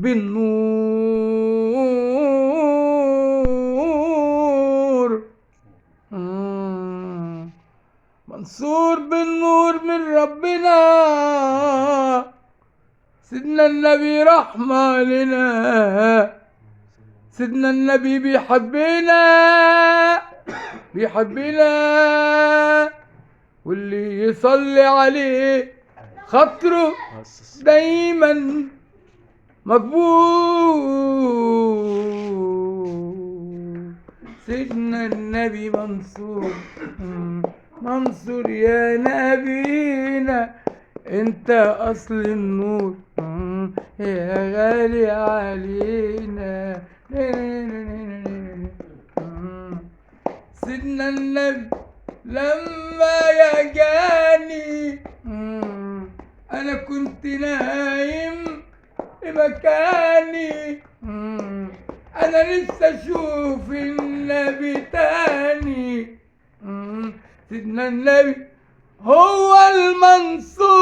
بالنور. منصور بالنور من ربنا، سيدنا النبي رحمة لنا، سيدنا النبي بيحبنا واللي يصلي عليه خاطره دايما مقبول. سيدنا النبي منصور، منصور يا نبينا، انت اصل النور يا غالي علينا. سيدنا النبي لما جاني انا كنت نايم في مكاني، انا لسه اشوف النبي تاني. سيدنا النبي هو المنصور،